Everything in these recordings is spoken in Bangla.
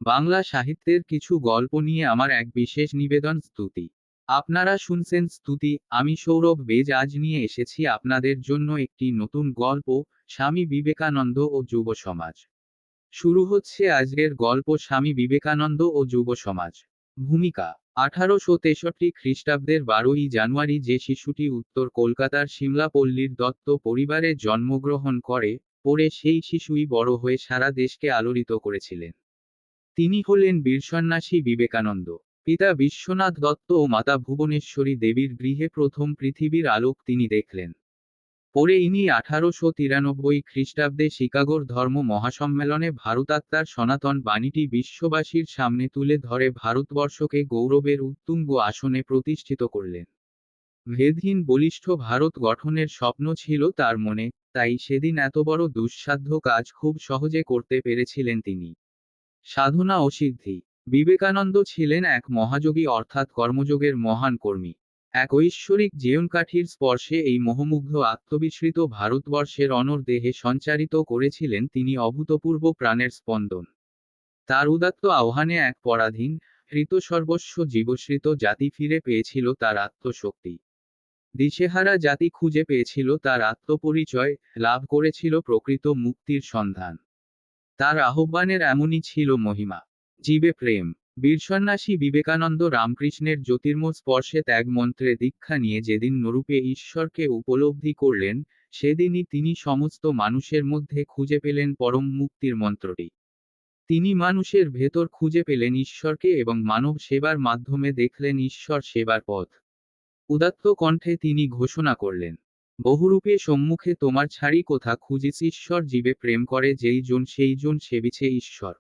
বাংলা সাহিত্যের কিছু গল্প নিয়ে আমার এক বিশেষ নিবেদন স্তুতি। আপনারা শুনছেন স্তুতি, আমি সৌরভ বেজ আজ নিয়ে এসেছি আপনাদের জন্য একটি নতুন গল্প, স্বামী বিবেকানন্দ ও যুব সমাজ। শুরু হচ্ছে আজকের গল্প স্বামী বিবেকানন্দ ও যুব সমাজ। ভূমিকা 1863 খ্রিস্টাব্দের 12ই জানুয়ারি যে শিশুটি উত্তর কলকাতার সিমলাপল্লীর দত্ত পরিবারে জন্মগ্রহণ করে, পরে সেই শিশুই বড় হয়ে সারা দেশকে আলোড়িত করেছিলেন। তিনি হলেন বীরসন্ন্যাসী বিবেকানন্দ। পিতা বিশ্বনাথ দত্ত ও মাতা ভুবনেশ্বরী দেবীর গৃহে প্রথম পৃথিবীর আলোক তিনি দেখলেন। পরে ইনি 1893 খ্রিস্টাব্দে শিকাগোর ধর্ম মহাসম্মেলনে ভারতাত্মার সনাতন বাণীটি বিশ্ববাসীর সামনে তুলে ধরে ভারতবর্ষকে গৌরবের উত্তুঙ্গ আসনে প্রতিষ্ঠিত করলেন। ভেদহীন বলিষ্ঠ ভারত গঠনের স্বপ্ন ছিল তার মনে, তাই সেদিন এত বড় দুঃসাধ্য কাজ খুব সহজে করতে পেরেছিলেন তিনি। সাধনা ও সিদ্ধি। বিবেকানন্দ ছিলেন এক মহাযোগী অর্থাৎ কর্মযোগের মহান কর্মী। এক ঐশ্বরিক জীবনকাঠির স্পর্শে এই মোহমুগ্ধ আত্মবিস্মৃত ভারতবর্ষের অনর দেহে সঞ্চারিত করেছিলেন তিনি অভূতপূর্ব প্রাণের স্পন্দন। তার উদাত্ত আহ্বানে এক পরাধীন, হৃতসর্বস্ব জীবশ্রিত জাতি ফিরে পেয়েছিল তার আত্মশক্তি। দিশেহারা জাতি খুঁজে পেয়েছিল তার আত্মপরিচয়, লাভ করেছিল প্রকৃত মুক্তির সন্ধান। তার আহ্বানের এমনই ছিল মহিমা। জীবে প্রেম। বীরসন্ন্যাসী বিবেকানন্দ রামকৃষ্ণের জ্যোতির্ময় স্পর্শে ত্যাগ মন্ত্রে দীক্ষা নিয়ে যেদিন নরূপে ঈশ্বরকে উপলব্ধি করলেন, সেদিনই তিনি সমস্ত মানুষের মধ্যে খুঁজে পেলেন পরম মুক্তির মন্ত্রটি। তিনি মানুষের ভেতর খুঁজে পেলেন ঈশ্বরকে এবং মানব সেবার মাধ্যমে দেখলেন ঈশ্বর সেবার পথ। উদাত্ত কণ্ঠে তিনি ঘোষণা করলেন, বহুরূপে সম্মুখে তোমার ছাড়ি কোথা খুঁজিস ঈশ্বর জীবে প্রেম করে যেই জন সেই জন সেবিছে ঈশ্বর।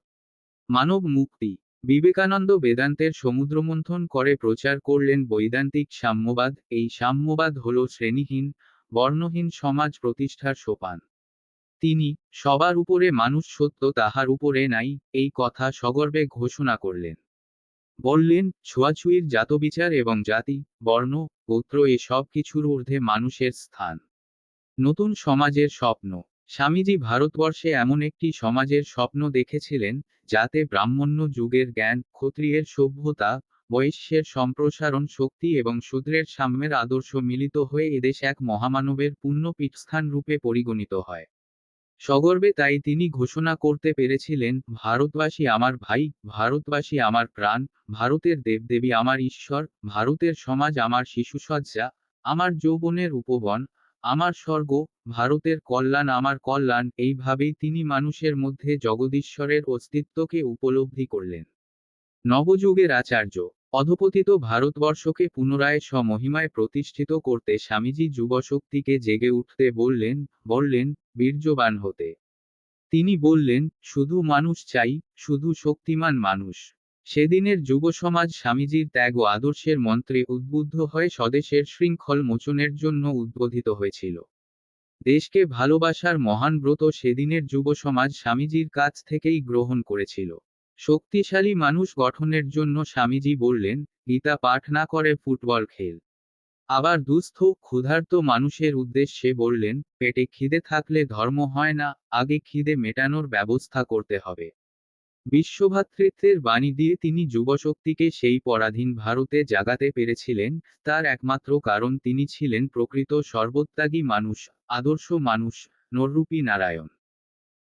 মানব মুক্তি। বিবেকানন্দ বেদান্তের সমুদ্রমন্থন করে প্রচার করলেন বৈদান্তিক সাম্যবাদ। এই সাম্যবাদ হল শ্রেণীহীন, বর্ণহীন সমাজ প্রতিষ্ঠার সোপান। তিনি সবার উপরে মানুষ সত্য তাহার উপরে নাই, এই কথা সগর্বে ঘোষণা করলেন। বললেন, ছোঁয়াছুঁয়ির জাতবিচার এবং জাতি, বর্ণ, গোত্র এ সব কিছুর ঊর্ধ্বে মানুষের স্থান। নতুন সমাজের স্বপ্ন। স্বামীজি ভারতবর্ষে এমন একটি সমাজের স্বপ্ন দেখেছিলেন, যাতে ব্রাহ্মণ্য যুগের জ্ঞান, ক্ষত্রিয়ের সভ্যতা, বৈশ্যের সম্প্রসারণ শক্তি এবং শূদ্রের সাম্যের আদর্শ মিলিত হয়ে এদেশ এক মহামানবের পূর্ণ পীঠস্থান রূপে পরিগণিত হয়। সগর্বে তাই তিনি ঘোষণা করতে পেরেছিলেন, ভারতবাসী আমার ভাই, ভারতবাসী আমার প্রাণ, ভারতের দেবদেবী আমার ঈশ্বর, ভারতের সমাজ আমার শিশুসজ্জা, আমার যৌবনের উপবন, আমার স্বর্গ, ভারতের কল্যাণ আমার কল্যাণ। এইভাবেই তিনি মানুষের মধ্যে জগদীশ্বরের অস্তিত্বকে উপলব্ধি করলেন। নবযুগের আচার্য। অধপতিত ভারতবর্ষকে পুনরায় স্বমহিমায় প্রতিষ্ঠিত করতে স্বামীজি যুবশক্তিকে জেগে উঠতে বললেন বীর্যবান হতে। তিনি বললেন, শুধু মানুষ চাই, শুধু শক্তিমান মানুষ। সেদিনের যুব সমাজ স্বামীজির ত্যাগ ও আদর্শের মন্ত্রে উদ্বুদ্ধ হয়ে স্বদেশের শৃঙ্খল মোচনের জন্য উদ্বোধিত হয়েছিল। দেশকে ভালোবাসার মহান ব্রত সেদিনের যুব সমাজ স্বামীজির কাছ থেকেই গ্রহণ করেছিল। শক্তিশালী মানুষ গঠনের জন্য স্বামীজি বললেন, গীতা পাঠ না করে ফুটবল খেল। আবার দুস্থ ক্ষুধার্ত মানুষের উদ্দেশ্যে বললেন, পেটে খিদে থাকলে ধর্ম হয় না, আগে খিদে মেটানোর ব্যবস্থা করতে হবে। বিশ্বভ্রাতৃত্বের বাণী দিয়ে তিনি যুবশক্তিকে সেই পরাধীন ভারতে জাগাতে পেরেছিলেন, তার একমাত্র কারণ তিনি ছিলেন প্রকৃত সর্বত্যাগী মানুষ, আদর্শ মানুষ, নররূপী নারায়ণ।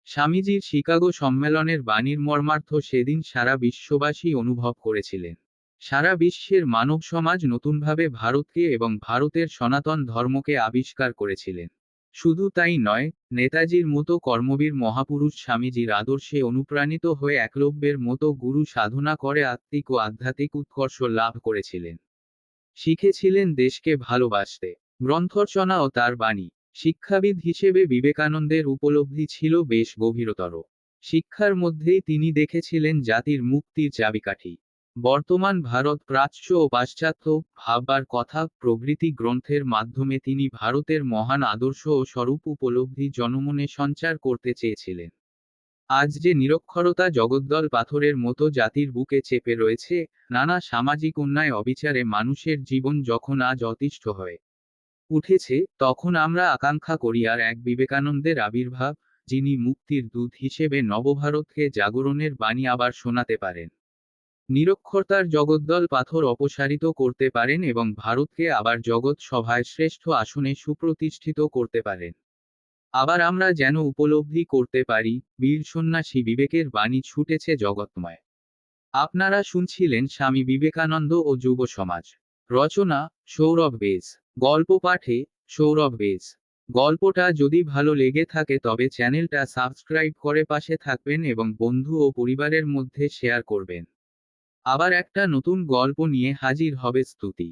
স্বামীজির শিকাগো সম্মেলনের বাণীর মর্মার্থ সেদিন সারা বিশ্ববাসী অনুভব করেছিলেন। সারা বিশ্বের মানব সমাজ নতুনভাবে ভারতকে এবং ভারতের সনাতন ধর্মকে আবিষ্কার করেছিলেন। শুধু তাই নয়, নেতাজির মতো কর্মবীর মহাপুরুষ স্বামীজির আদর্শে অনুপ্রাণিত হয়ে একলব্যের মতো গুরু সাধনা করে আত্মিক ও আধ্যাত্মিক উৎকর্ষ লাভ করেছিলেন। শিখেছিলেন দেশকে ভালোবাসতে। গ্রন্থরচনা ও তার বাণী। শিক্ষাবিদ হিসেবে বিবেকানন্দের উপলব্ধি ছিল বেশ গভীরতর। শিক্ষার মধ্যেই তিনি দেখেছিলেন জাতির মুক্তির চাবিকাঠি। বর্তমান ভারত প্রাচ্য ও পাশ্চাত্য ভাববার কথা প্রভৃতি গ্রন্থের মাধ্যমে তিনি ভারতের মহান আদর্শ ও স্বরূপ উপলব্ধি জনমনে সঞ্চার করতে চেয়েছিলেন। আজ যে নিরক্ষরতা জগদ্দল পাথরের মতো জাতির বুকে চেপে রয়েছে, নানা সামাজিক অন্যায় অবিচারে মানুষের জীবন যখন আজ অতিষ্ঠ হয়ে উঠেছে, তখন আমরা আকাঙ্ক্ষা করি আর এক বিবেকানন্দের আবির্ভাব, যিনি মুক্তির দূত হিসেবে নবভারতকে জাগরণের বাণী আবার শোনাতে পারেন। নিরক্ষরতার জগদ্দল পাথর অপসারিত করতে পারেন এবং ভারতকে আবার জগৎ সভায় শ্রেষ্ঠ আসনে সুপ্রতিষ্ঠিত করতে পারেন। আবার আমরা যেন উপলব্ধি করতে পারি, বীর সন্ন্যাসী বিবেকের বাণী ছুটেছে জগৎময়। আপনারা শুনছিলেন স্বামী বিবেকানন্দ ও যুব সমাজ। রচনা সৌরভ বেজ। গল্প পাঠে সৌরভ বেজ। গল্পটা যদি ভালো লেগে থাকে তবে চ্যানেলটা সাবস্ক্রাইব করে পাশে থাকবেন এবং বন্ধু ও পরিবারের মধ্যে শেয়ার করবেন। আবার একটা নতুন গল্প নিয়ে হাজির হবে স্তুতি।